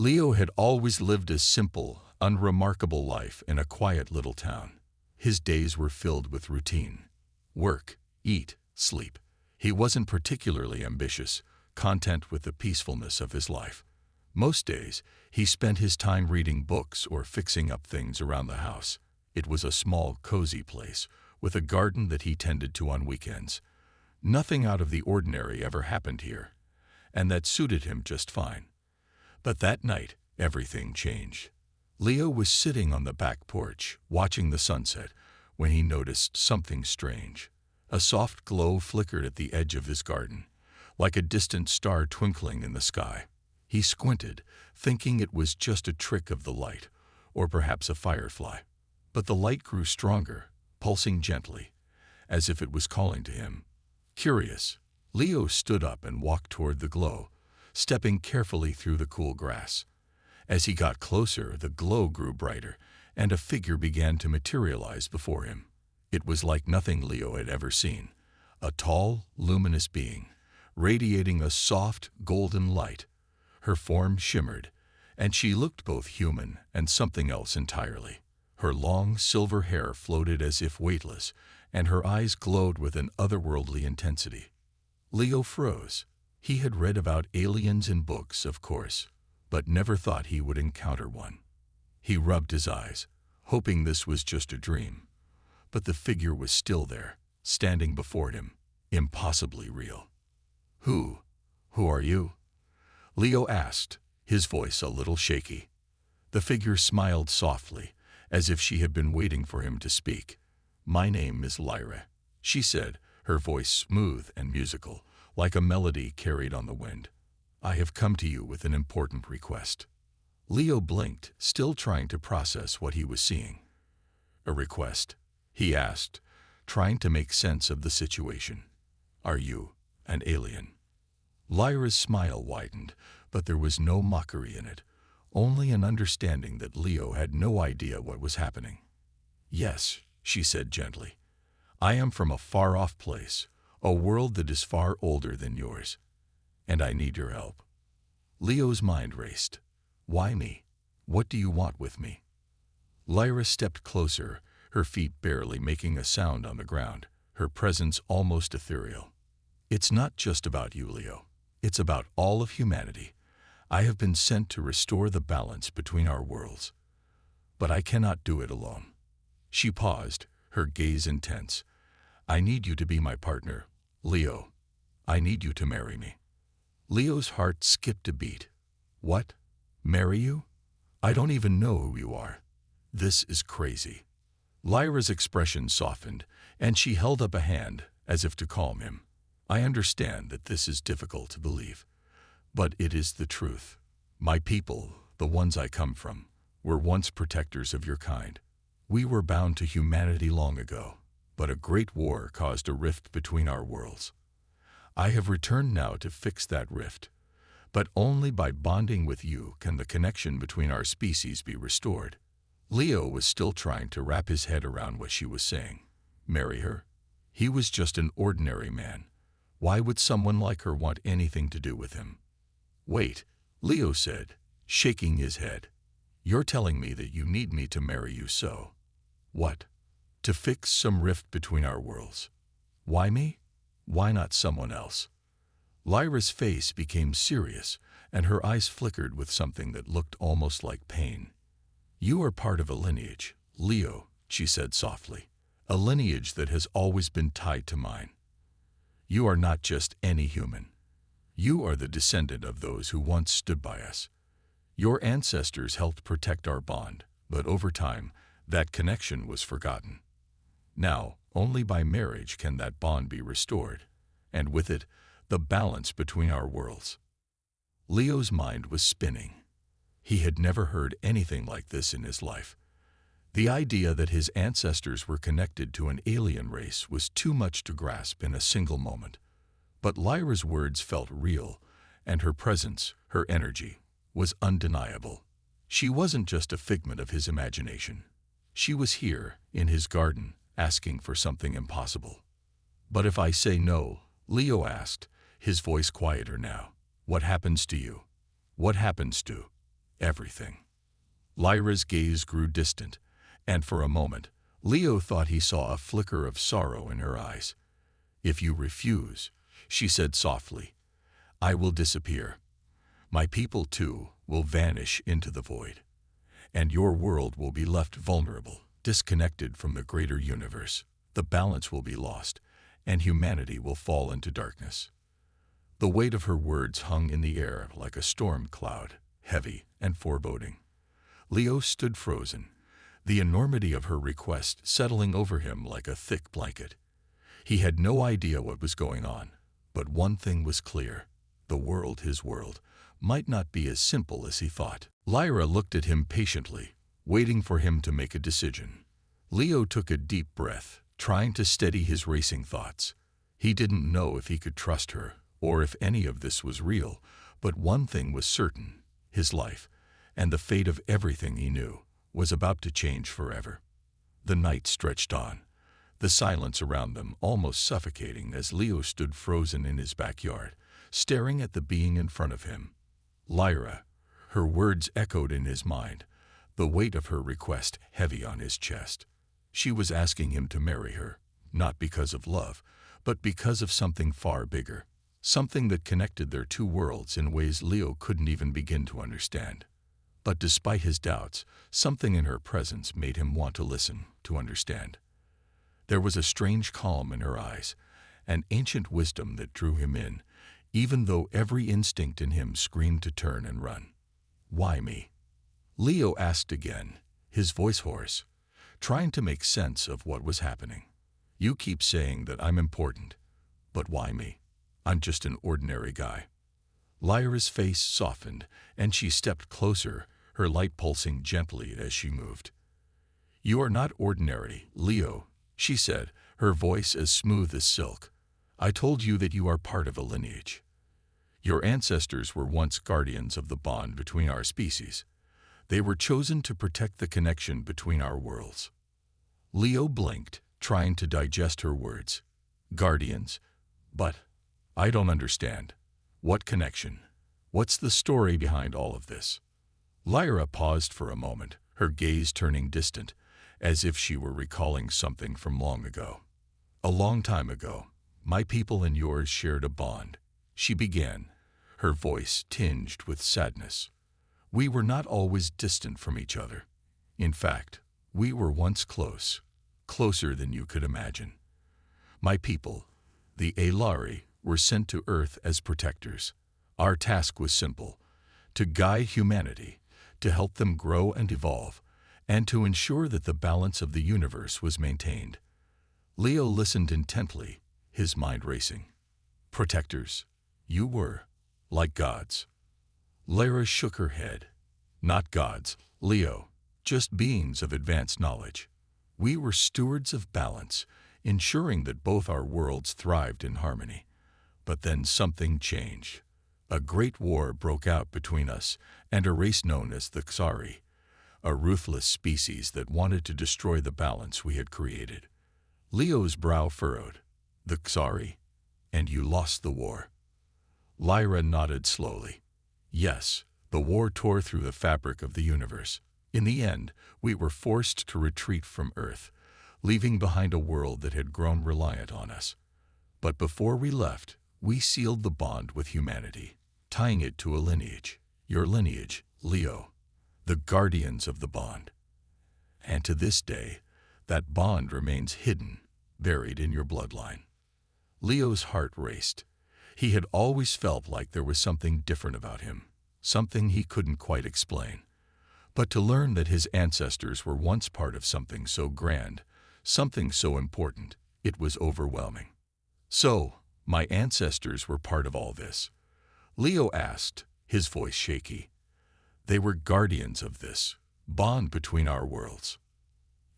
Leo had always lived a simple, unremarkable life in a quiet little town. His days were filled with routine. Work, eat, sleep. He wasn't particularly ambitious, content with the peacefulness of his life. Most days, he spent his time reading books or fixing up things around the house. It was a small, cozy place, with a garden that he tended to on weekends. Nothing out of the ordinary ever happened here, and that suited him just fine. But that night, everything changed. Leo was sitting on the back porch, watching the sunset, when he noticed something strange. A soft glow flickered at the edge of his garden, like a distant star twinkling in the sky. He squinted, thinking it was just a trick of the light, or perhaps a firefly. But the light grew stronger, pulsing gently, as if it was calling to him. Curious, Leo stood up and walked toward the glow, stepping carefully through the cool grass. As he got closer, the glow grew brighter, and a figure began to materialize before him. It was like nothing Leo had ever seen. A tall, luminous being, radiating a soft, golden light. Her form shimmered, and she looked both human and something else entirely. Her long, silver hair floated as if weightless, and her eyes glowed with an otherworldly intensity. Leo froze. He had read about aliens in books, of course, but never thought he would encounter one. He rubbed his eyes, hoping this was just a dream. But the figure was still there, standing before him, impossibly real. Who are you?" Leo asked, his voice a little shaky. The figure smiled softly, as if she had been waiting for him to speak. "My name is Lyra," she said, her voice smooth and musical, like a melody carried on the wind. "I have come to you with an important request." Leo blinked, still trying to process what he was seeing. "A request?" he asked, trying to make sense of the situation. "Are you an alien?" Lyra's smile widened, but there was no mockery in it, only an understanding that Leo had no idea what was happening. "Yes," she said gently. "I am from a far-off place, a world that is far older than yours, and I need your help." Leo's mind raced. "Why me? What do you want with me?" Lyra stepped closer, her feet barely making a sound on the ground, her presence almost ethereal. "It's not just about you, Leo. It's about all of humanity. I have been sent to restore the balance between our worlds. But I cannot do it alone." She paused, her gaze intense. "I need you to be my partner, Leo. I need you to marry me." Leo's heart skipped a beat. "What? Marry you? I don't even know who you are. This is crazy." Lyra's expression softened, and she held up a hand as if to calm him. "I understand that this is difficult to believe, but it is the truth. My people, the ones I come from, were once protectors of your kind. We were bound to humanity long ago, but a great war caused a rift between our worlds. I have returned now to fix that rift, but only by bonding with you can the connection between our species be restored." Leo was still trying to wrap his head around what she was saying. Marry her? He was just an ordinary man. Why would someone like her want anything to do with him? "Wait," Leo said, shaking his head. "You're telling me that you need me to marry you so. What? To fix some rift between our worlds. Why me? Why not someone else?" Lyra's face became serious, and her eyes flickered with something that looked almost like pain. "You are part of a lineage, Leo," she said softly, "a lineage that has always been tied to mine. You are not just any human. You are the descendant of those who once stood by us. Your ancestors helped protect our bond, but over time, that connection was forgotten. Now, only by marriage can that bond be restored, and with it, the balance between our worlds." Leo's mind was spinning. He had never heard anything like this in his life. The idea that his ancestors were connected to an alien race was too much to grasp in a single moment. But Lyra's words felt real, and her presence, her energy, was undeniable. She wasn't just a figment of his imagination. She was here, in his garden, asking for something impossible. "But if I say no," Leo asked, his voice quieter now, "what happens to you? What happens to Everything. Lyra's gaze grew distant, and for a moment, Leo thought he saw a flicker of sorrow in her eyes. "If you refuse," she said softly, "I will disappear. My people, too, will vanish into the void. And your world will be left vulnerable, disconnected from the greater universe. The balance will be lost, and humanity will fall into darkness." The weight of her words hung in the air like a storm cloud, heavy and foreboding. Leo stood frozen, the enormity of her request settling over him like a thick blanket. He had no idea what was going on, but one thing was clear: the world, his world, might not be as simple as he thought. Lyra looked at him patiently, waiting for him to make a decision. Leo took a deep breath, trying to steady his racing thoughts. He didn't know if he could trust her, or if any of this was real, but one thing was certain: his life, and the fate of everything he knew, was about to change forever. The night stretched on, the silence around them almost suffocating as Leo stood frozen in his backyard, staring at the being in front of him. Lyra, her words echoed in his mind, the weight of her request heavy on his chest. She was asking him to marry her, not because of love, but because of something far bigger, something that connected their two worlds in ways Leo couldn't even begin to understand. But despite his doubts, something in her presence made him want to listen, to understand. There was a strange calm in her eyes, an ancient wisdom that drew him in, even though every instinct in him screamed to turn and run. "Why me?" Leo asked again, his voice hoarse, trying to make sense of what was happening. "You keep saying that I'm important, but why me? I'm just an ordinary guy." Lyra's face softened, and she stepped closer, her light pulsing gently as she moved. "You are not ordinary, Leo," she said, her voice as smooth as silk. "I told you that you are part of a lineage. Your ancestors were once guardians of the bond between our species. They were chosen to protect the connection between our worlds." Leo blinked, trying to digest her words. "Guardians? But I don't understand. What connection? What's the story behind all of this?" Lyra paused for a moment, her gaze turning distant, as if she were recalling something from long ago. "A long time ago, my people and yours shared a bond," she began, her voice tinged with sadness. "We were not always distant from each other. In fact, we were once close, closer than you could imagine. My people, the Aelari, were sent to Earth as protectors. Our task was simple: to guide humanity, to help them grow and evolve, and to ensure that the balance of the universe was maintained." Leo listened intently, his mind racing. "Protectors? You were like gods." Lyra shook her head. "Not gods, Leo, just beings of advanced knowledge. We were stewards of balance, ensuring that both our worlds thrived in harmony. But then something changed. A great war broke out between us and a race known as the Xari, a ruthless species that wanted to destroy the balance we had created." Leo's brow furrowed. "The Xari? And you lost the war?" Lyra nodded slowly. "Yes, the war tore through the fabric of the universe. In the end, we were forced to retreat from Earth, leaving behind a world that had grown reliant on us. But before we left, we sealed the bond with humanity, tying it to a lineage, your lineage, Leo, the guardians of the bond. And to this day, that bond remains hidden, buried in your bloodline." Leo's heart raced. He had always felt like there was something different about him, something he couldn't quite explain. But to learn that his ancestors were once part of something so grand, something so important, it was overwhelming. "So, my ancestors were part of all this?" Leo asked, his voice shaky. "They were guardians of this bond between our worlds?"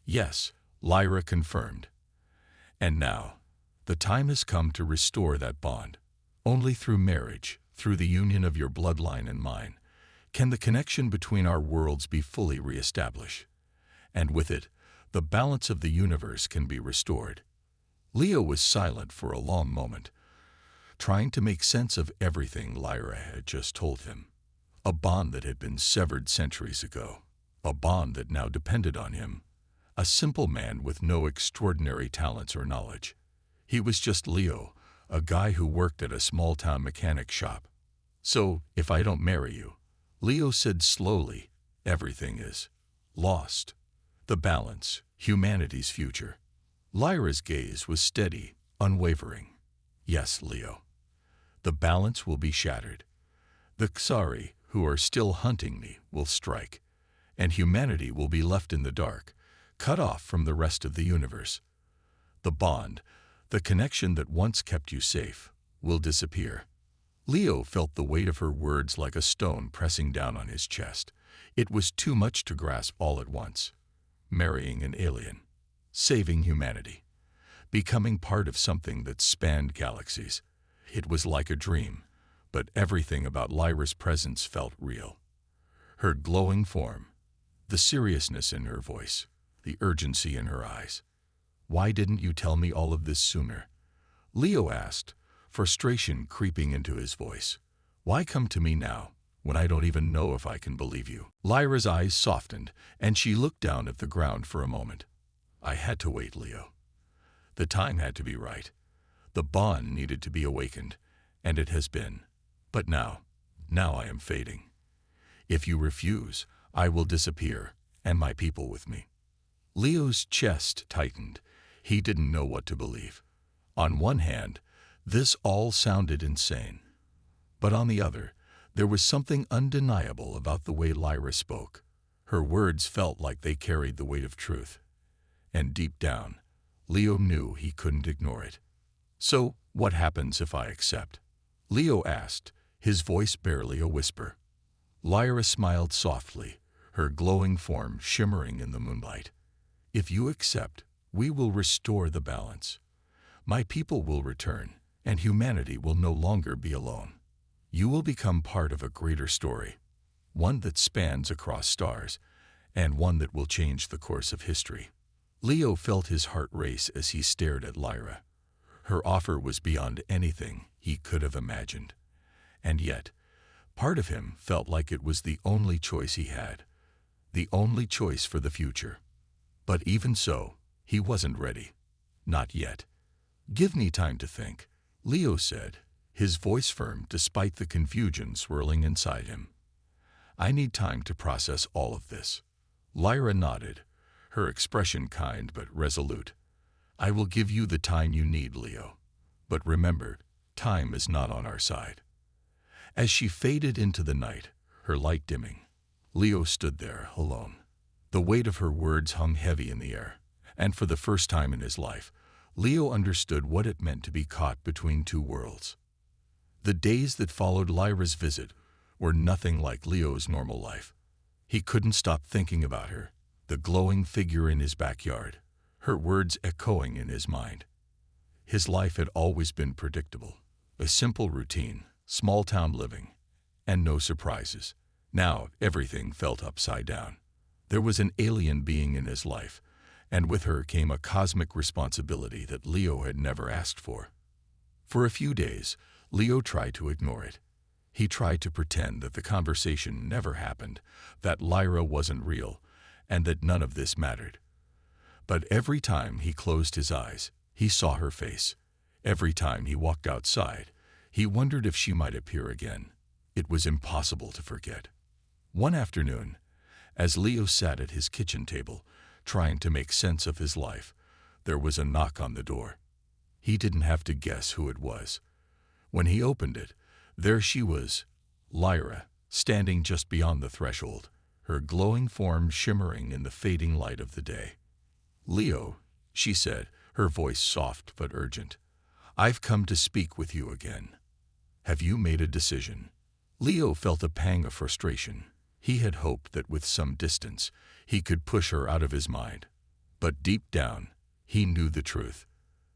"Yes," Lyra confirmed. "And now, the time has come to restore that bond. Only through marriage, through the union of your bloodline and mine, can the connection between our worlds be fully reestablished. And with it, the balance of the universe can be restored." Leo was silent for a long moment, trying to make sense of everything Lyra had just told him. a bond that had been severed centuries ago, a bond that now depended on him, a simple man with no extraordinary talents or knowledge. He was just Leo, a guy who worked at a small-town mechanic shop. "So, if I don't marry you," Leo said slowly, "everything is lost. The balance, humanity's future." Lyra's gaze was steady, unwavering. "Yes, Leo. The balance will be shattered. The Xari, who are still hunting me, will strike, and humanity will be left in the dark, cut off from the rest of the universe. The bond, the connection that once kept you safe, will disappear." Leo felt the weight of her words like a stone pressing down on his chest. It was too much to grasp all at once. Marrying an alien, saving humanity, becoming part of something that spanned galaxies. It was like a dream, but everything about Lyra's presence felt real. Her glowing form, the seriousness in her voice, the urgency in her eyes. "Why didn't you tell me all of this sooner?" Leo asked, frustration creeping into his voice. "Why come to me now, when I don't even know if I can believe you?" Lyra's eyes softened, and she looked down at the ground for a moment. "I had to wait, Leo. The time had to be right. The bond needed to be awakened, and it has been. But now I am fading. If you refuse, I will disappear, and my people with me." Leo's chest tightened. He didn't know what to believe. On one hand, this all sounded insane. But on the other, there was something undeniable about the way Lyra spoke. Her words felt like they carried the weight of truth. And deep down, Leo knew he couldn't ignore it. "So, what happens if I accept?" Leo asked, his voice barely a whisper. Lyra smiled softly, her glowing form shimmering in the moonlight. "If you accept, we will restore the balance. My people will return, and humanity will no longer be alone. You will become part of a greater story, one that spans across stars, and one that will change the course of history." Leo felt his heart race as he stared at Lyra. Her offer was beyond anything he could have imagined. And yet, part of him felt like it was the only choice he had, the only choice for the future. But even so, he wasn't ready. Not yet. "Give me time to think," Leo said, his voice firm despite the confusion swirling inside him. "I need time to process all of this." Lyra nodded, her expression kind but resolute. "I will give you the time you need, Leo. But remember, time is not on our side." As she faded into the night, her light dimming, Leo stood there alone. The weight of her words hung heavy in the air, and for the first time in his life, Leo understood what it meant to be caught between two worlds. The days that followed Lyra's visit were nothing like Leo's normal life. He couldn't stop thinking about her, the glowing figure in his backyard, her words echoing in his mind. His life had always been predictable, a simple routine, small-town living, and no surprises. Now everything felt upside down. There was an alien being in his life, and with her came a cosmic responsibility that Leo had never asked for. For a few days, Leo tried to ignore it. He tried to pretend that the conversation never happened, that Lyra wasn't real, and that none of this mattered. But every time he closed his eyes, he saw her face. Every time he walked outside, he wondered if she might appear again. It was impossible to forget. One afternoon, as Leo sat at his kitchen table, trying to make sense of his life, there was a knock on the door. He didn't have to guess who it was. When he opened it, there she was, Lyra, standing just beyond the threshold, her glowing form shimmering in the fading light of the day. "Leo," she said, her voice soft but urgent, "I've come to speak with you again. Have you made a decision?" Leo felt a pang of frustration. He had hoped that with some distance, he could push her out of his mind. But deep down, he knew the truth.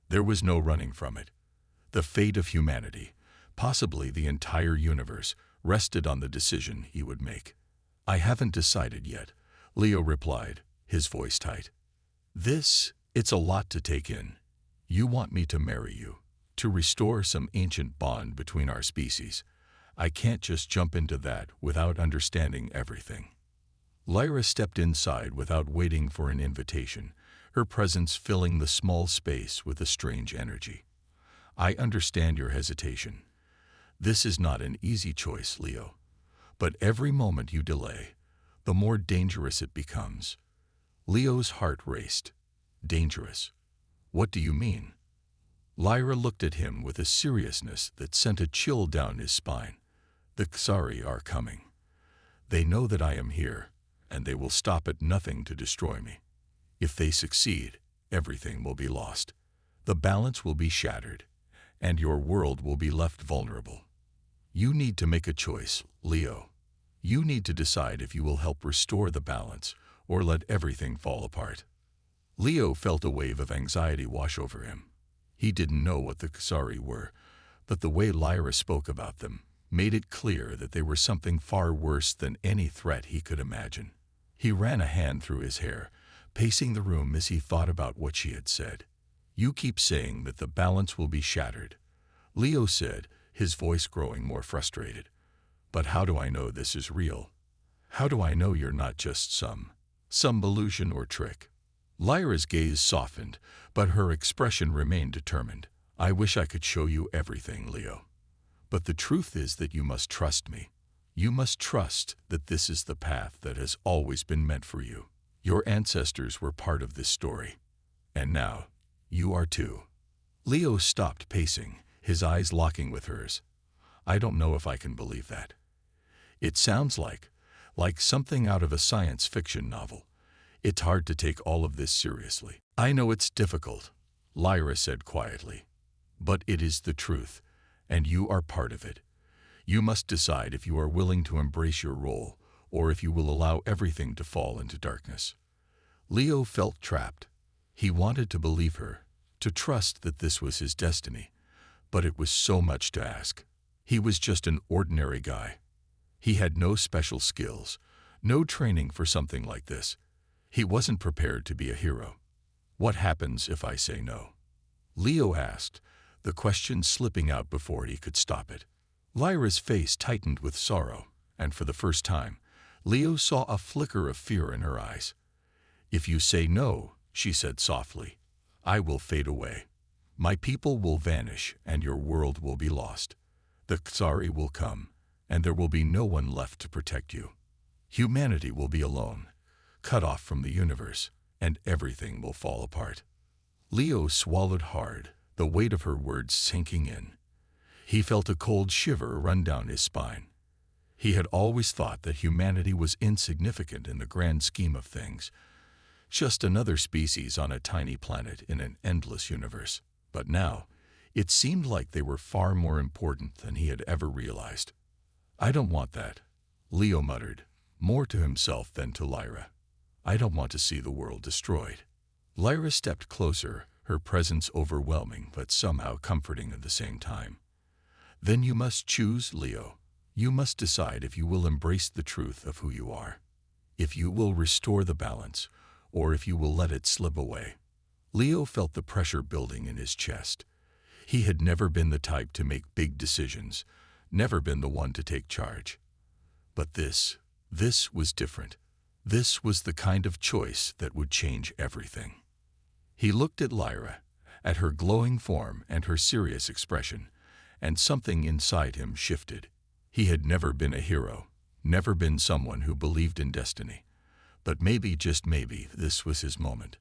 There was no running from it. The fate of humanity, possibly the entire universe, rested on the decision he would make. "I haven't decided yet," Leo replied, his voice tight. It's a lot to take in. You want me to marry you, to restore some ancient bond between our species. I can't just jump into that without understanding everything. Lyra stepped inside without waiting for an invitation, her presence filling the small space with a strange energy. I understand your hesitation. This is not an easy choice, Leo. But every moment you delay, the more dangerous it becomes. Leo's heart raced. Dangerous? What do you mean? Lyra looked at him with a seriousness that sent a chill down his spine. The Xari are coming. They know that I am here, and they will stop at nothing to destroy me. If they succeed, everything will be lost. The balance will be shattered, and your world will be left vulnerable. You need to make a choice, Leo. You need to decide if you will help restore the balance or let everything fall apart. Leo felt a wave of anxiety wash over him. He didn't know what the Xari were, but the way Lyra spoke about them made it clear that they were something far worse than any threat he could imagine. He ran a hand through his hair, pacing the room as he thought about what she had said. You keep saying that the balance will be shattered, Leo said, his voice growing more frustrated. But how do I know this is real? How do I know you're not just some illusion or trick? Lyra's gaze softened, but her expression remained determined. I wish I could show you everything, Leo. But the truth is that you must trust me. You must trust that this is the path that has always been meant for you. Your ancestors were part of this story. And now, you are too. Leo stopped pacing, his eyes locking with hers. I don't know if I can believe that. It sounds like something out of a science fiction novel. It's hard to take all of this seriously. I know it's difficult, Lyra said quietly. But it is the truth, and you are part of it. You must decide if you are willing to embrace your role, or if you will allow everything to fall into darkness. Leo felt trapped. He wanted to believe her, to trust that this was his destiny, but it was so much to ask. He was just an ordinary guy. He had no special skills, no training for something like this. He wasn't prepared to be a hero. What happens if I say no? Leo asked, the question slipping out before he could stop it. Lyra's face tightened with sorrow, and for the first time, Leo saw a flicker of fear in her eyes. If you say no, she said softly, I will fade away. My people will vanish, and your world will be lost. The Xari will come, and there will be no one left to protect you. Humanity will be alone, cut off from the universe, and everything will fall apart. Leo swallowed hard, the weight of her words sinking in. He felt a cold shiver run down his spine. He had always thought that humanity was insignificant in the grand scheme of things, just another species on a tiny planet in an endless universe. But now, it seemed like they were far more important than he had ever realized. I don't want that, Leo muttered, more to himself than to Lyra. I don't want to see the world destroyed. Lyra stepped closer, her presence overwhelming but somehow comforting at the same time. Then you must choose, Leo. You must decide if you will embrace the truth of who you are, if you will restore the balance, or if you will let it slip away. Leo felt the pressure building in his chest. He had never been the type to make big decisions, never been the one to take charge. But this was different. This was the kind of choice that would change everything. He looked at Lyra, at her glowing form and her serious expression, and something inside him shifted. He had never been a hero, never been someone who believed in destiny. But maybe, just maybe, this was his moment.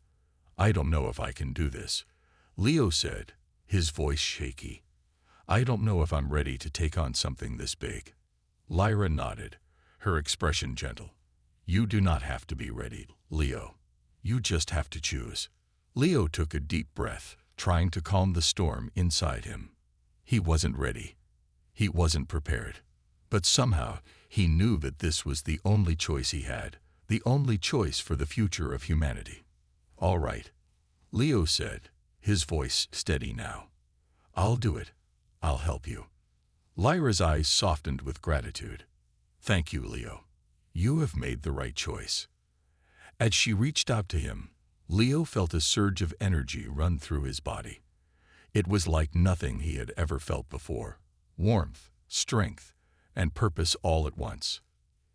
I don't know if I can do this, Leo said, his voice shaky. I don't know if I'm ready to take on something this big. Lyra nodded, her expression gentle. You do not have to be ready, Leo. You just have to choose. Leo took a deep breath, trying to calm the storm inside him. He wasn't ready. He wasn't prepared. But somehow, he knew that this was the only choice he had, the only choice for the future of humanity. All right, Leo said, his voice steady now. I'll do it. I'll help you. Lyra's eyes softened with gratitude. Thank you, Leo. You have made the right choice. As she reached out to him, Leo felt a surge of energy run through his body. It was like nothing he had ever felt before. Warmth, strength, and purpose all at once.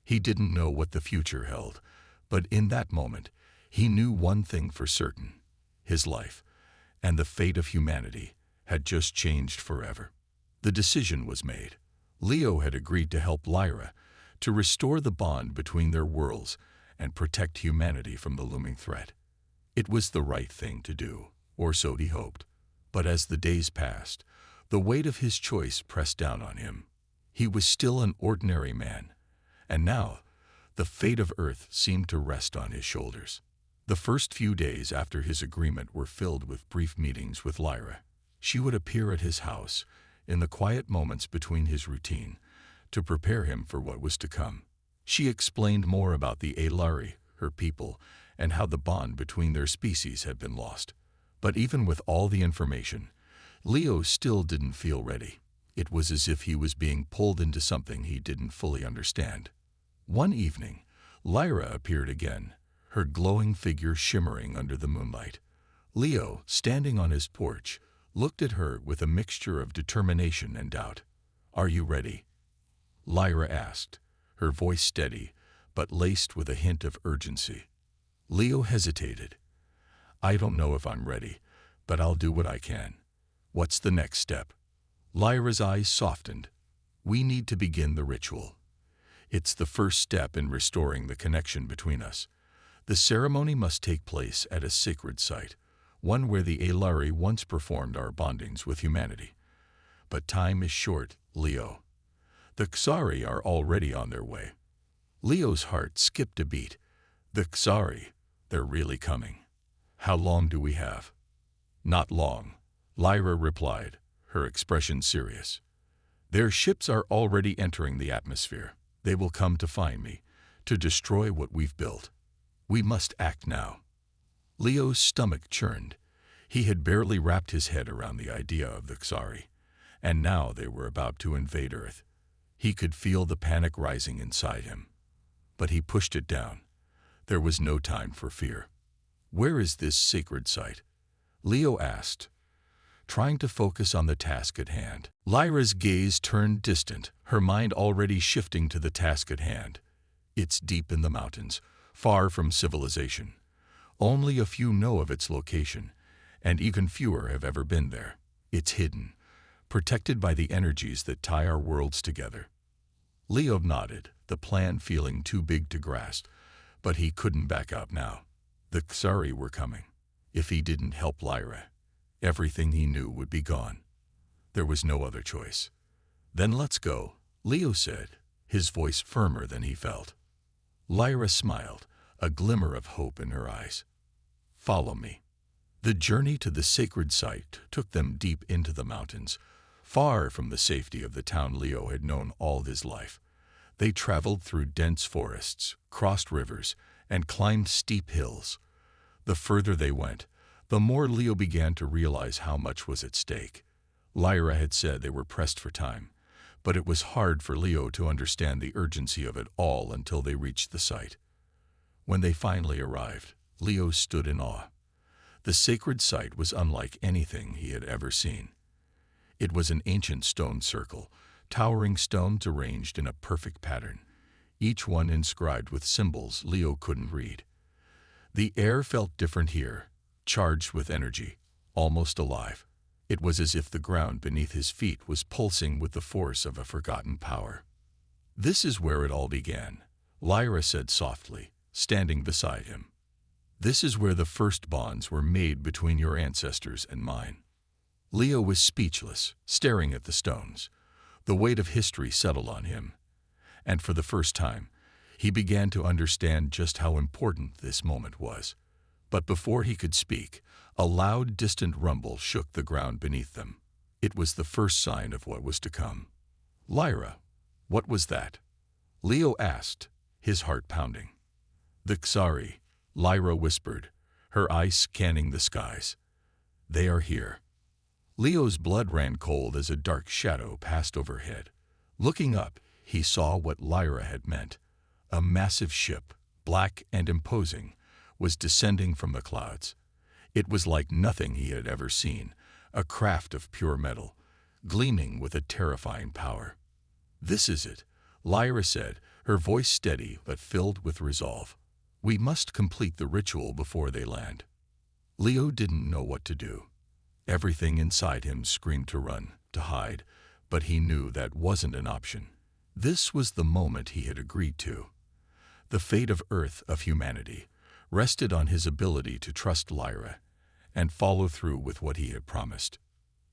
He didn't know what the future held, but in that moment, he knew one thing for certain. His life, and the fate of humanity, had just changed forever. The decision was made. Leo had agreed to help Lyra, to restore the bond between their worlds and protect humanity from the looming threat. It was the right thing to do, or so he hoped. But as the days passed, the weight of his choice pressed down on him. He was still an ordinary man, and now the fate of Earth seemed to rest on his shoulders. The first few days after his agreement were filled with brief meetings with Lyra. She would appear at his house in the quiet moments between his routine to prepare him for what was to come. She explained more about the Aelari, her people, and how the bond between their species had been lost. But even with all the information, Leo still didn't feel ready. It was as if he was being pulled into something he didn't fully understand. One evening, Lyra appeared again, her glowing figure shimmering under the moonlight. Leo, standing on his porch, looked at her with a mixture of determination and doubt. "Are you ready?" Lyra asked, her voice steady, but laced with a hint of urgency. Leo hesitated. "I don't know if I'm ready, but I'll do what I can. What's the next step?" Lyra's eyes softened. "We need to begin the ritual. It's the first step in restoring the connection between us. The ceremony must take place at a sacred site, one where the Aelari once performed our bondings with humanity. But time is short, Leo. The Xari are already on their way." Leo's heart skipped a beat. "The Xari, they're really coming. How long do we have?" "Not long," Lyra replied, her expression serious. "Their ships are already entering the atmosphere. They will come to find me, to destroy what we've built. We must act now." Leo's stomach churned. He had barely wrapped his head around the idea of the Xari, and now they were about to invade Earth. He could feel the panic rising inside him. But he pushed it down. There was no time for fear. "Where is this sacred site?" Leo asked, trying to focus on the task at hand. Lyra's gaze turned distant, her mind already shifting to the task at hand. "It's deep in the mountains, far from civilization. Only a few know of its location, and even fewer have ever been there. It's hidden, protected by the energies that tie our worlds together." Leo nodded, the plan feeling too big to grasp, but he couldn't back out now. The Xari were coming. If he didn't help Lyra, everything he knew would be gone. There was no other choice. "Then let's go," Leo said, his voice firmer than he felt. Lyra smiled, a glimmer of hope in her eyes. "Follow me." The journey to the sacred site took them deep into the mountains, far from the safety of the town Leo had known all his life. They traveled through dense forests, crossed rivers, and climbed steep hills. The further they went, the more Leo began to realize how much was at stake. Lyra had said they were pressed for time, but it was hard for Leo to understand the urgency of it all until they reached the site. When they finally arrived, Leo stood in awe. The sacred site was unlike anything he had ever seen. It was an ancient stone circle, towering stones arranged in a perfect pattern, each one inscribed with symbols Leo couldn't read. The air felt different here, charged with energy, almost alive. It was as if the ground beneath his feet was pulsing with the force of a forgotten power. "This is where it all began," Lyra said softly, standing beside him. "This is where the first bonds were made between your ancestors and mine." Leo was speechless, staring at the stones. The weight of history settled on him, and for the first time, he began to understand just how important this moment was. But before he could speak, a loud, distant rumble shook the ground beneath them. It was the first sign of what was to come. "Lyra, what was that?" Leo asked, his heart pounding. "The Xari," Lyra whispered, her eyes scanning the skies. "They are here." Leo's blood ran cold as a dark shadow passed overhead. Looking up, he saw what Lyra had meant. A massive ship, black and imposing, was descending from the clouds. It was like nothing he had ever seen, a craft of pure metal, gleaming with a terrifying power. "This is it," Lyra said, her voice steady but filled with resolve. "We must complete the ritual before they land." Leo didn't know what to do. Everything inside him screamed to run, to hide, but he knew that wasn't an option. This was the moment he had agreed to. The fate of Earth, of humanity, rested on his ability to trust Lyra and follow through with what he had promised.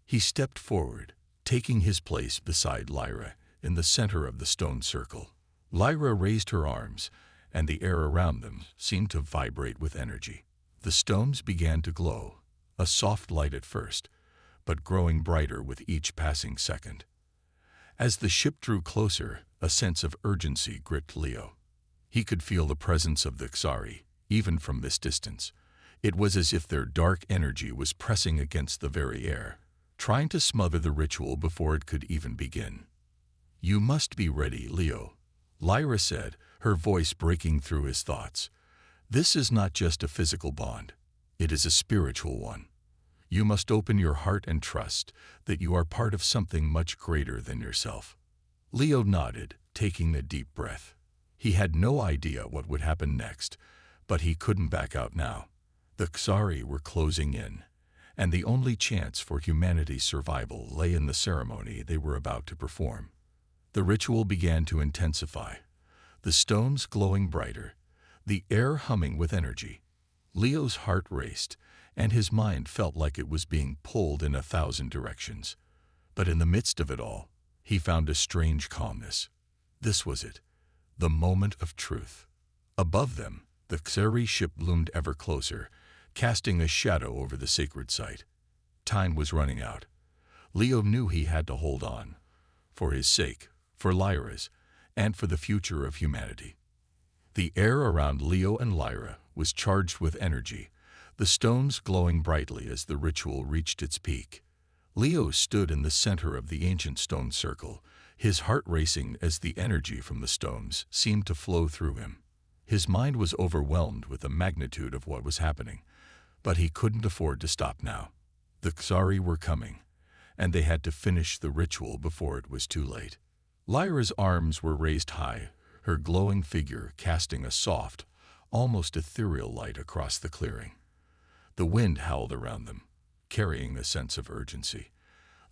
He stepped forward, taking his place beside Lyra in the center of the stone circle. Lyra raised her arms, and the air around them seemed to vibrate with energy. The stones began to glow, a soft light at first, but growing brighter with each passing second. As the ship drew closer, a sense of urgency gripped Leo. He could feel the presence of the Xari, even from this distance. It was as if their dark energy was pressing against the very air, trying to smother the ritual before it could even begin. "You must be ready, Leo," Lyra said, her voice breaking through his thoughts. "This is not just a physical bond. It is a spiritual one. You must open your heart and trust that you are part of something much greater than yourself." Leo nodded, taking a deep breath. He had no idea what would happen next, but he couldn't back out now. The Xari were closing in, and the only chance for humanity's survival lay in the ceremony they were about to perform. The ritual began to intensify, the stones glowing brighter, the air humming with energy. Leo's heart raced, and his mind felt like it was being pulled in 1,000 directions. But in the midst of it all, he found a strange calmness. This was it, the moment of truth. Above them, the Xari ship loomed ever closer, casting a shadow over the sacred site. Time was running out. Leo knew he had to hold on, for his sake, for Lyra's, and for the future of humanity. The air around Leo and Lyra was charged with energy, the stones glowing brightly as the ritual reached its peak. Leo stood in the center of the ancient stone circle, his heart racing as the energy from the stones seemed to flow through him. His mind was overwhelmed with the magnitude of what was happening, but he couldn't afford to stop now. The Xari were coming, and they had to finish the ritual before it was too late. Lyra's arms were raised high, her glowing figure casting a soft, almost ethereal light across the clearing. The wind howled around them, carrying a sense of urgency.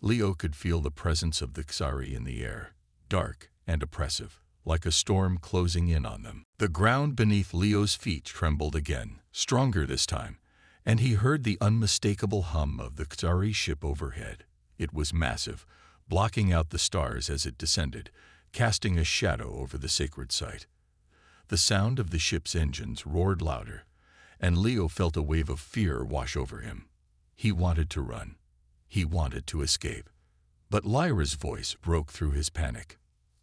Leo could feel the presence of the Xari in the air, dark and oppressive, like a storm closing in on them. The ground beneath Leo's feet trembled again, stronger this time, and he heard the unmistakable hum of the Xari ship overhead. It was massive, blocking out the stars as it descended, casting a shadow over the sacred site. The sound of the ship's engines roared louder, and Leo felt a wave of fear wash over him. He wanted to run. He wanted to escape. But Lyra's voice broke through his panic.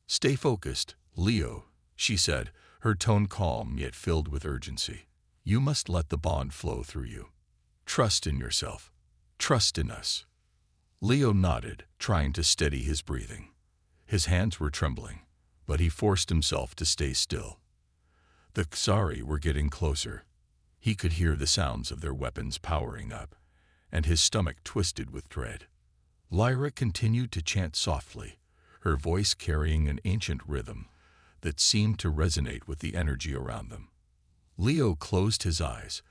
"Stay focused, Leo," she said, her tone calm yet filled with urgency. "You must let the bond flow through you. Trust in yourself. Trust in us." Leo nodded, trying to steady his breathing. His hands were trembling, but he forced himself to stay still. The Xari were getting closer. He could hear the sounds of their weapons powering up, and his stomach twisted with dread. Lyra continued to chant softly, her voice carrying an ancient rhythm that seemed to resonate with the energy around them. Leo closed his eyes,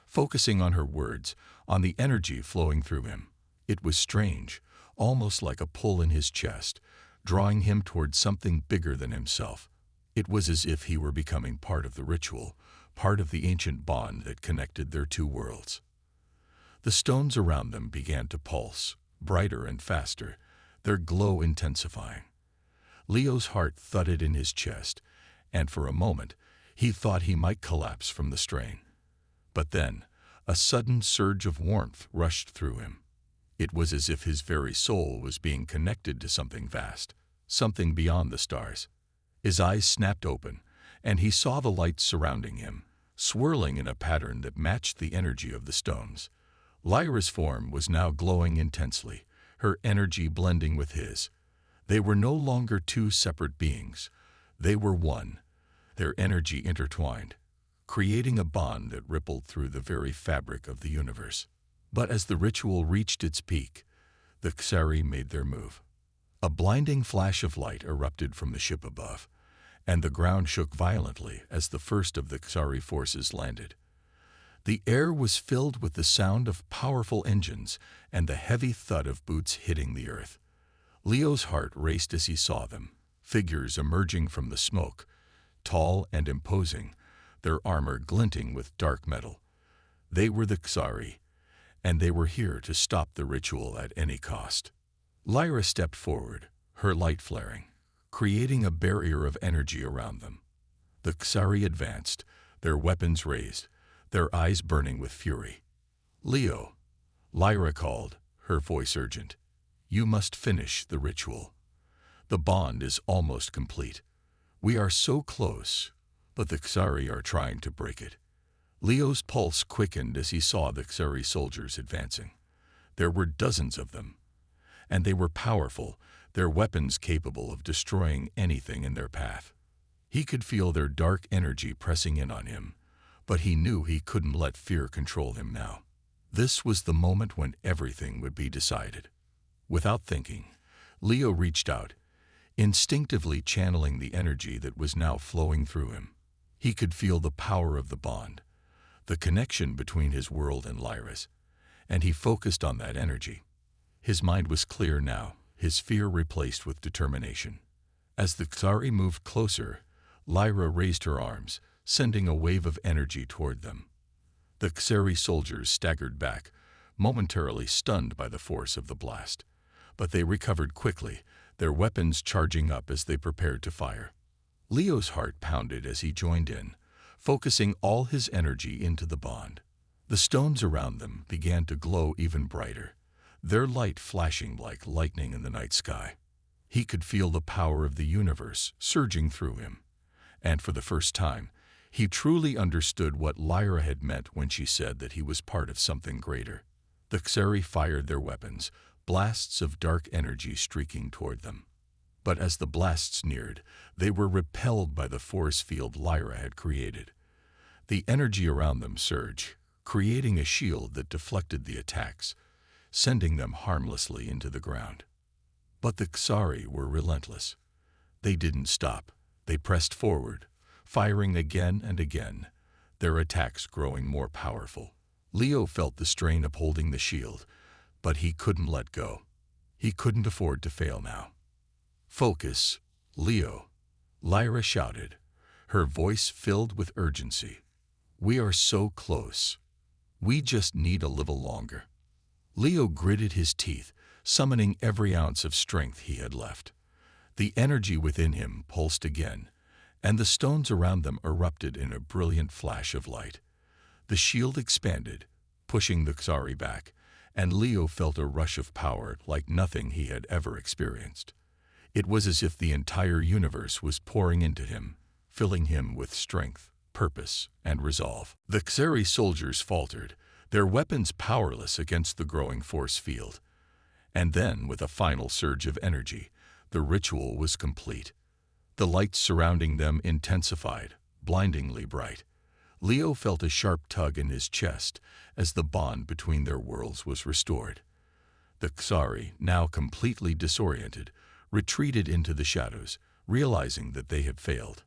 focusing on her words, on the energy flowing through him. It was strange, almost like a pull in his chest, drawing him toward something bigger than himself. It was as if he were becoming part of the ritual, part of the ancient bond that connected their two worlds. The stones around them began to pulse, brighter and faster, their glow intensifying. Leo's heart thudded in his chest, and for a moment, he thought he might collapse from the strain. But then, a sudden surge of warmth rushed through him. It was as if his very soul was being connected to something vast, something beyond the stars. His eyes snapped open, and he saw the lights surrounding him, swirling in a pattern that matched the energy of the stones. Lyra's form was now glowing intensely, her energy blending with his. They were no longer two separate beings. They were one, their energy intertwined, creating a bond that rippled through the very fabric of the universe. But as the ritual reached its peak, the Xari made their move. A blinding flash of light erupted from the ship above, and the ground shook violently as the first of the Xari forces landed. The air was filled with the sound of powerful engines and the heavy thud of boots hitting the earth. Leo's heart raced as he saw them, figures emerging from the smoke, tall and imposing, their armor glinting with dark metal. They were the Xari, and they were here to stop the ritual at any cost. Lyra stepped forward, her light flaring, creating a barrier of energy around them. The Xari advanced, their weapons raised, their eyes burning with fury. "Leo," Lyra called, her voice urgent. "You must finish the ritual. The bond is almost complete. We are so close, but the Xari are trying to break it." Leo's pulse quickened as he saw the Xari soldiers advancing. There were dozens of them, and they were powerful, their weapons capable of destroying anything in their path. He could feel their dark energy pressing in on him, but he knew he couldn't let fear control him now. This was the moment when everything would be decided. Without thinking, Leo reached out, instinctively channeling the energy that was now flowing through him. He could feel the power of the bond, the connection between his world and Lyra's, and he focused on that energy. His mind was clear now, his fear replaced with determination. As the Xari moved closer, Lyra raised her arms, sending a wave of energy toward them. The Xari soldiers staggered back, momentarily stunned by the force of the blast. But they recovered quickly, their weapons charging up as they prepared to fire. Leo's heart pounded as he joined in, focusing all his energy into the bond. The stones around them began to glow even brighter, their light flashing like lightning in the night sky. He could feel the power of the universe surging through him, and for the first time, he truly understood what Lyra had meant when she said that he was part of something greater. The Xari fired their weapons, blasts of dark energy streaking toward them. But as the blasts neared, they were repelled by the force field Lyra had created. The energy around them surged, creating a shield that deflected the attacks, sending them harmlessly into the ground. But the Xari were relentless. They didn't stop. They pressed forward, firing again and again, their attacks growing more powerful. Leo felt the strain of holding the shield, but he couldn't let go. He couldn't afford to fail now. "Focus, Leo," Lyra shouted, her voice filled with urgency. "We are so close. We just need a little longer." Leo gritted his teeth, summoning every ounce of strength he had left. The energy within him pulsed again, and the stones around them erupted in a brilliant flash of light. The shield expanded, pushing the Xari back, and Leo felt a rush of power like nothing he had ever experienced. It was as if the entire universe was pouring into him, filling him with strength, purpose, and resolve. The Xari soldiers faltered, their weapons powerless against the growing force field. And then, with a final surge of energy, the ritual was complete. The lights surrounding them intensified, blindingly bright. Leo felt a sharp tug in his chest as the bond between their worlds was restored. The Xari, now completely disoriented, retreated into the shadows, realizing that they had failed.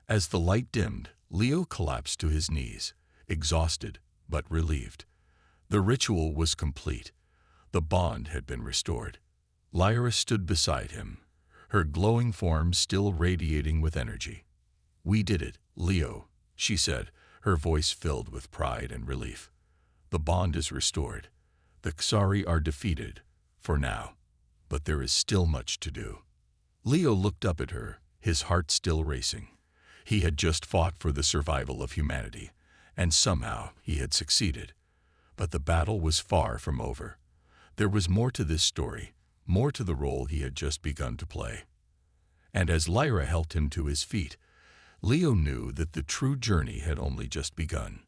As the light dimmed, Leo collapsed to his knees, exhausted but relieved. The ritual was complete. The bond had been restored. Lyra stood beside him, her glowing form still radiating with energy. "We did it, Leo," she said, her voice filled with pride and relief. "The bond is restored. The Xari are defeated, for now, but there is still much to do." Leo looked up at her, his heart still racing. He had just fought for the survival of humanity, and somehow he had succeeded. But the battle was far from over. There was more to this story, more to the role he had just begun to play. And as Lyra helped him to his feet, Leo knew that the true journey had only just begun.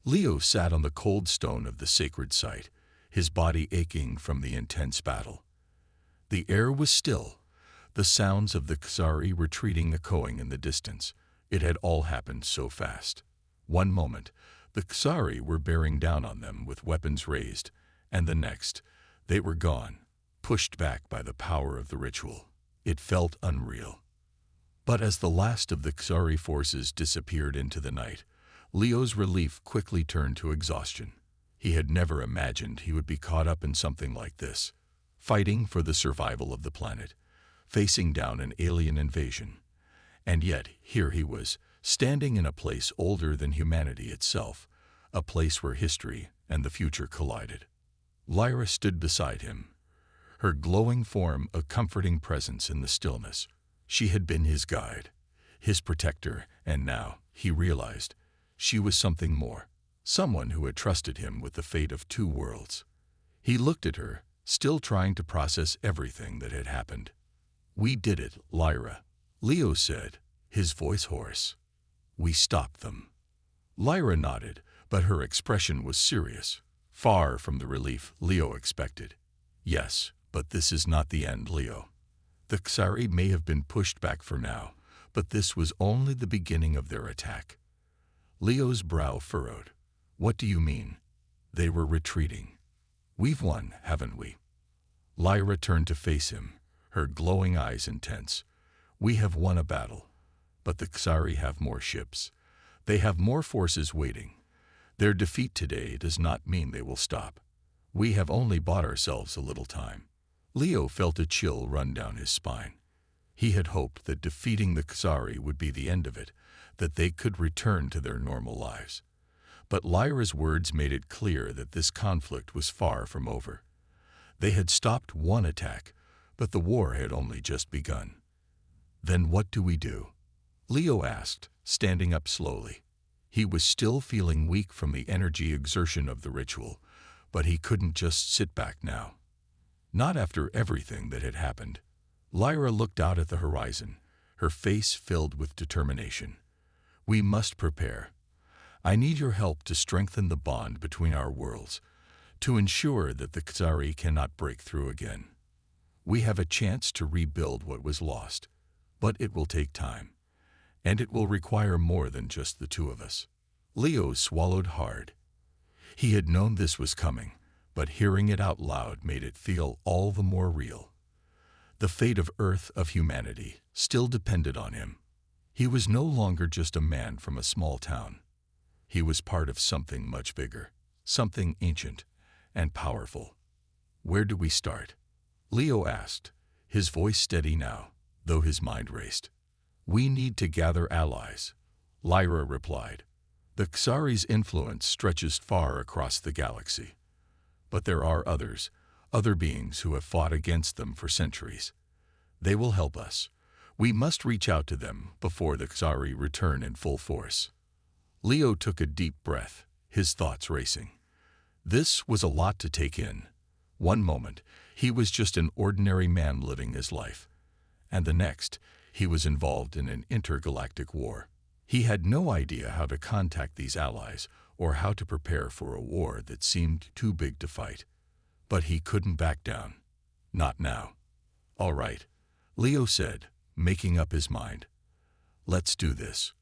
Leo sat on the cold stone of the sacred site, his body aching from the intense battle. The air was still, the sounds of the Xari retreating echoing in the distance. It had all happened so fast. One moment, the Xari were bearing down on them with weapons raised, and the next, they were gone, pushed back by the power of the ritual. It felt unreal. But as the last of the Xari forces disappeared into the night, Leo's relief quickly turned to exhaustion. He had never imagined he would be caught up in something like this, fighting for the survival of the planet, facing down an alien invasion. And yet, here he was, standing in a place older than humanity itself, a place where history and the future collided. Lyra stood beside him, her glowing form a comforting presence in the stillness. She had been his guide, his protector, and now, he realized, she was something more, someone who had trusted him with the fate of two worlds. He looked at her, still trying to process everything that had happened. "We did it, Lyra," Leo said, his voice hoarse. "We stopped them." Lyra nodded, but her expression was serious, far from the relief Leo expected. "Yes, but this is not the end, Leo. The Xari may have been pushed back for now, but this was only the beginning of their attack." Leo's brow furrowed. "What do you mean?" "They were retreating. We've won, haven't we?" Lyra turned to face him, her glowing eyes intense. "We have won a battle, but the Xari have more ships. They have more forces waiting. Their defeat today does not mean they will stop. We have only bought ourselves a little time." Leo felt a chill run down his spine. He had hoped that defeating the Xari would be the end of it, that they could return to their normal lives. But Lyra's words made it clear that this conflict was far from over. They had stopped one attack, but the war had only just begun. "Then what do we do?" Leo asked, standing up slowly. He was still feeling weak from the energy exertion of the ritual, but he couldn't just sit back now. Not after everything that had happened. Lyra looked out at the horizon, her face filled with determination. "We must prepare. I need your help to strengthen the bond between our worlds, to ensure that the Xari cannot break through again. We have a chance to rebuild what was lost, but it will take time, and it will require more than just the two of us." Leo swallowed hard. He had known this was coming, but hearing it out loud made it feel all the more real. The fate of Earth, of humanity, still depended on him. He was no longer just a man from a small town. He was part of something much bigger, something ancient and powerful. "Where do we start?" Leo asked, his voice steady now, though his mind raced. "We need to gather allies," Lyra replied. "The Xari's influence stretches far across the galaxy. But there are others, other beings who have fought against them for centuries. They will help us. We must reach out to them before the Xari return in full force." Leo took a deep breath, his thoughts racing. This was a lot to take in. One moment, he was just an ordinary man living his life, and the next, he was involved in an intergalactic war. He had no idea how to contact these allies or how to prepare for a war that seemed too big to fight. But he couldn't back down. Not now. "All right," Leo said, making up his mind. "Let's do this.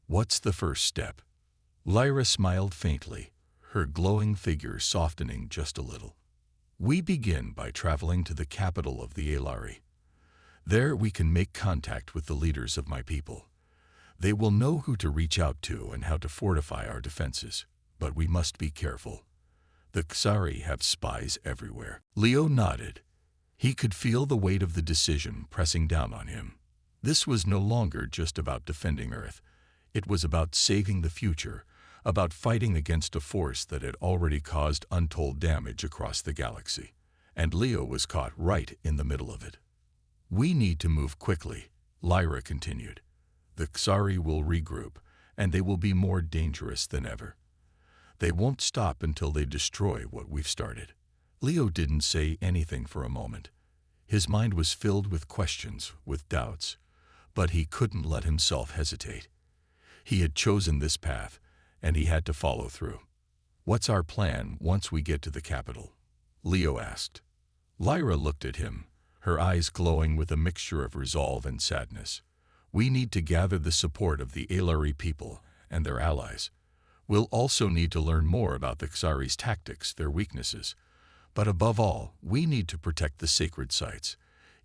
What's the first step?" Lyra smiled faintly, her glowing figure softening just a little. "We begin by traveling to the capital of the Aelari. There we can make contact with the leaders of my people. They will know who to reach out to and how to fortify our defenses, but we must be careful. The Xari have spies everywhere." Leo nodded. He could feel the weight of the decision pressing down on him. This was no longer just about defending Earth. It was about saving the future, about fighting against a force that had already caused untold damage across the galaxy. And Leo was caught right in the middle of it. "We need to move quickly," Lyra continued. "The Xari will regroup, and they will be more dangerous than ever. They won't stop until they destroy what we've started." Leo didn't say anything for a moment. His mind was filled with questions, with doubts, but he couldn't let himself hesitate. He had chosen this path, and he had to follow through. "What's our plan once we get to the capital?" Leo asked. Lyra looked at him, her eyes glowing with a mixture of resolve and sadness. "We need to gather the support of the Aelari people and their allies. We'll also need to learn more about the Xari's tactics, their weaknesses. But above all, we need to protect the sacred sites.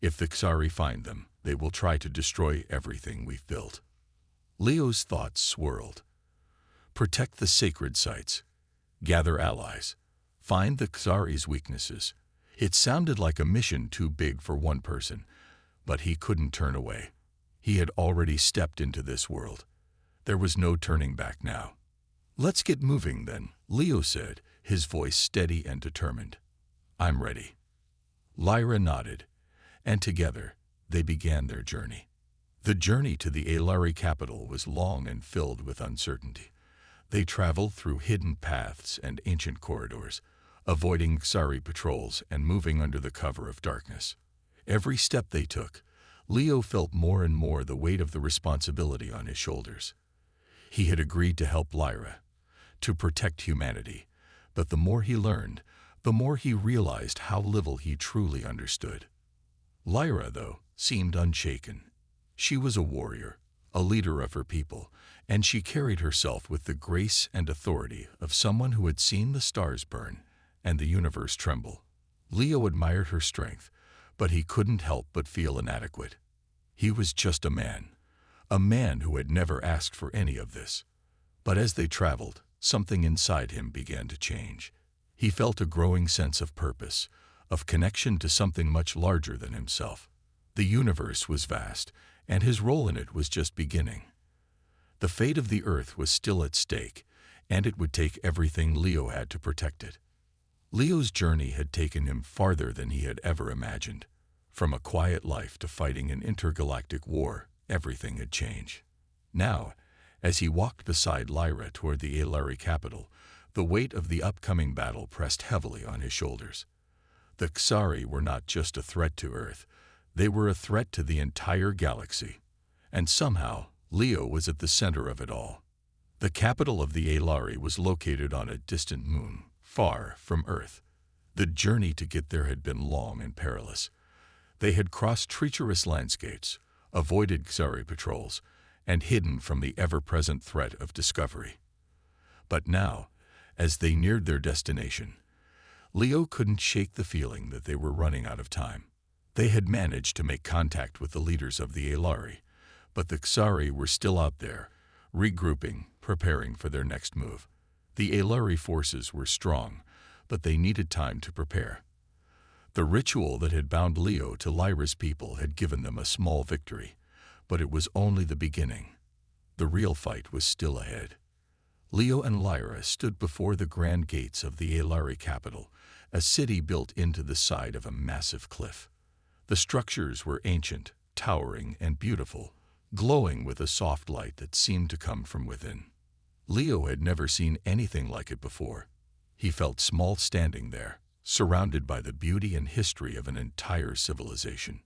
If the Xari find them, they will try to destroy everything we've built. Leo's thoughts swirled. Protect the sacred sites. Gather allies. Find the Xari's weaknesses. It sounded like a mission too big for one person, but he couldn't turn away. He had already stepped into this world. There was no turning back now. "Let's get moving then," Leo said, his voice steady and determined. "I'm ready." Lyra nodded, and together they began their journey. The journey to the Alari capital was long and filled with uncertainty. They traveled through hidden paths and ancient corridors, avoiding Xari patrols and moving under the cover of darkness. Every step they took, Leo felt more and more the weight of the responsibility on his shoulders. He had agreed to help Lyra, to protect humanity, but the more he learned, the more he realized how little he truly understood. Lyra, though, seemed unshaken. She was a warrior, a leader of her people, and she carried herself with the grace and authority of someone who had seen the stars burn and the universe tremble. Leo admired her strength, but he couldn't help but feel inadequate. He was just a man who had never asked for any of this. But as they traveled, something inside him began to change. He felt a growing sense of purpose, of connection to something much larger than himself. The universe was vast, and his role in it was just beginning. The fate of the Earth was still at stake, and it would take everything Leo had to protect it. Leo's journey had taken him farther than he had ever imagined. From a quiet life to fighting an intergalactic war, everything had changed. Now, as he walked beside Lyra toward the Alari capital, the weight of the upcoming battle pressed heavily on his shoulders. The Xari were not just a threat to Earth, they were a threat to the entire galaxy. And somehow, Leo was at the center of it all. The capital of the Alari was located on a distant moon, far from Earth. The journey to get there had been long and perilous. They had crossed treacherous landscapes, avoided Xari patrols, and hidden from the ever-present threat of discovery. But now, as they neared their destination, Leo couldn't shake the feeling that they were running out of time. They had managed to make contact with the leaders of the Alari, but the Xari were still out there, regrouping, preparing for their next move. The Alari forces were strong, but they needed time to prepare. The ritual that had bound Leo to Lyra's people had given them a small victory, but it was only the beginning. The real fight was still ahead. Leo and Lyra stood before the grand gates of the Alari capital, a city built into the side of a massive cliff. The structures were ancient, towering, and beautiful, glowing with a soft light that seemed to come from within. Leo had never seen anything like it before. He felt small standing there, surrounded by the beauty and history of an entire civilization.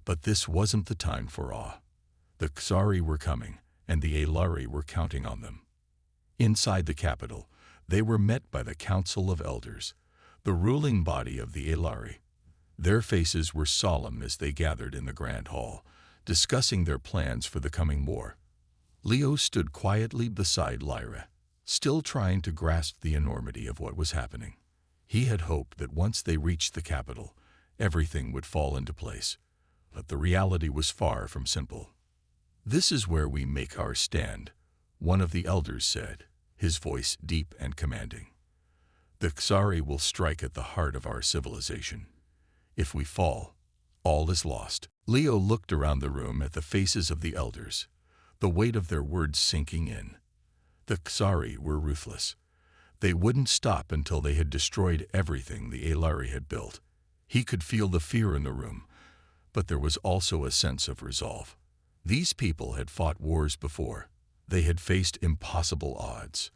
But this wasn't the time for awe. The Xari were coming, and the Alari were counting on them. Inside the capital, they were met by the Council of Elders, the ruling body of the Alari. Their faces were solemn as they gathered in the grand hall, discussing their plans for the coming war. Leo stood quietly beside Lyra, still trying to grasp the enormity of what was happening. He had hoped that once they reached the capital, everything would fall into place. But the reality was far from simple. "This is where we make our stand," one of the elders said, his voice deep and commanding. "The Xari will strike at the heart of our civilization. If we fall, all is lost." Leo looked around the room at the faces of the elders, the weight of their words sinking in. The Xari were ruthless. They wouldn't stop until they had destroyed everything the Alari had built. He could feel the fear in the room, but there was also a sense of resolve. These people had fought wars before. They had faced impossible odds,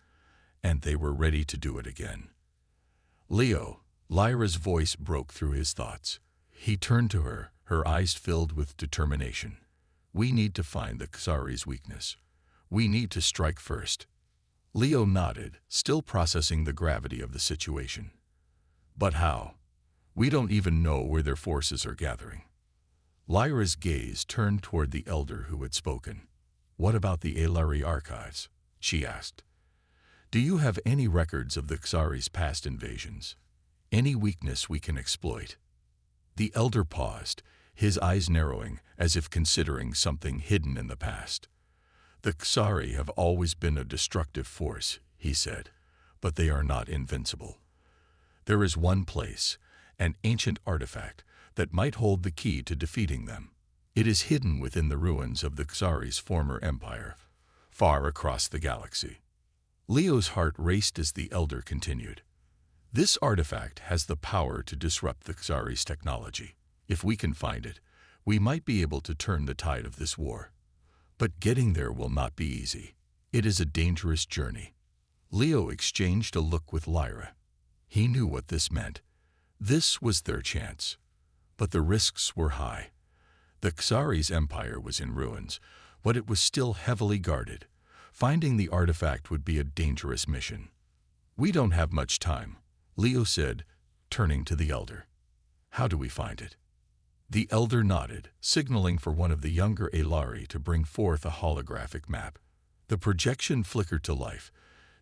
and they were ready to do it again. "Leo," Lyra's voice broke through his thoughts. He turned to her, her eyes filled with determination. "We need to find the Xari's weakness. We need to strike first." Leo nodded, still processing the gravity of the situation. "But how? We don't even know where their forces are gathering." Lyra's gaze turned toward the elder who had spoken. "What about the Alari archives?" she asked. "Do you have any records of the Xari's past invasions? Any weakness we can exploit." The elder paused, his eyes narrowing as if considering something hidden in the past. "The Xari have always been a destructive force," he said, "but they are not invincible. There is one place, an ancient artifact, that might hold the key to defeating them. It is hidden within the ruins of the Xari's former empire, far across the galaxy." Leo's heart raced as the elder continued. "This artifact has the power to disrupt the Xari's technology. If we can find it, we might be able to turn the tide of this war. But getting there will not be easy. It is a dangerous journey." Leo exchanged a look with Lyra. He knew what this meant. This was their chance. But the risks were high. The Xari's empire was in ruins, but it was still heavily guarded. Finding the artifact would be a dangerous mission. "We don't have much time," Leo said, turning to the elder. "How do we find it?" The elder nodded, signaling for one of the younger Aelari to bring forth a holographic map. The projection flickered to life,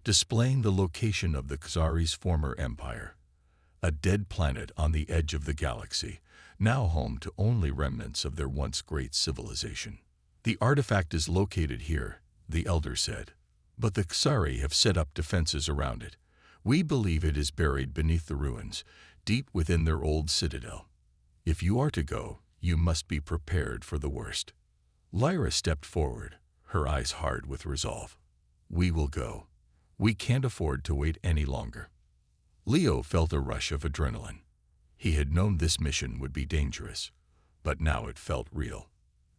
displaying the location of the Xari's former empire. A dead planet on the edge of the galaxy, now home to only remnants of their once great civilization. "The artifact is located here," the elder said, "but the Xari have set up defenses around it. We believe it is buried beneath the ruins, deep within their old citadel. If you are to go, you must be prepared for the worst." Lyra stepped forward, her eyes hard with resolve. "We will go. We can't afford to wait any longer." Leo felt a rush of adrenaline. He had known this mission would be dangerous, but now it felt real.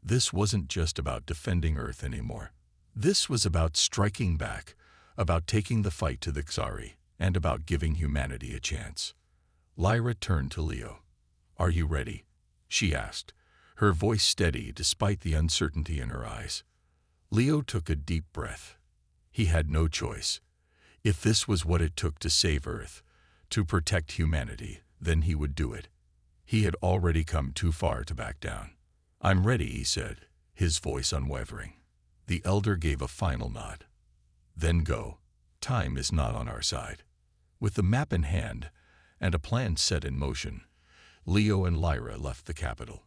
This wasn't just about defending Earth anymore. This was about striking back, about taking the fight to the Xari, and about giving humanity a chance. Lyra turned to Leo. "Are you ready?" she asked, her voice steady despite the uncertainty in her eyes. Leo took a deep breath. He had no choice. If this was what it took to save Earth, to protect humanity, then he would do it. He had already come too far to back down. "I'm ready," he said, his voice unwavering. The elder gave a final nod. "Then go. Time is not on our side." With the map in hand and a plan set in motion, Leo and Lyra left the capital.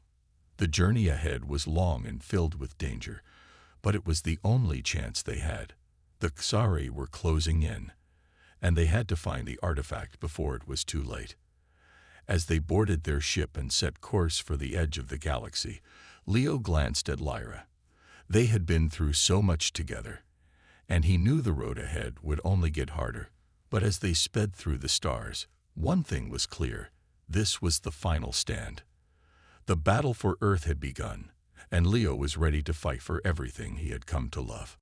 The journey ahead was long and filled with danger, but it was the only chance they had. The Xari were closing in, and they had to find the artifact before it was too late. As they boarded their ship and set course for the edge of the galaxy, Leo glanced at Lyra. They had been through so much together, and he knew the road ahead would only get harder. But as they sped through the stars, one thing was clear: this was the final stand. The battle for Earth had begun, and Leo was ready to fight for everything he had come to love.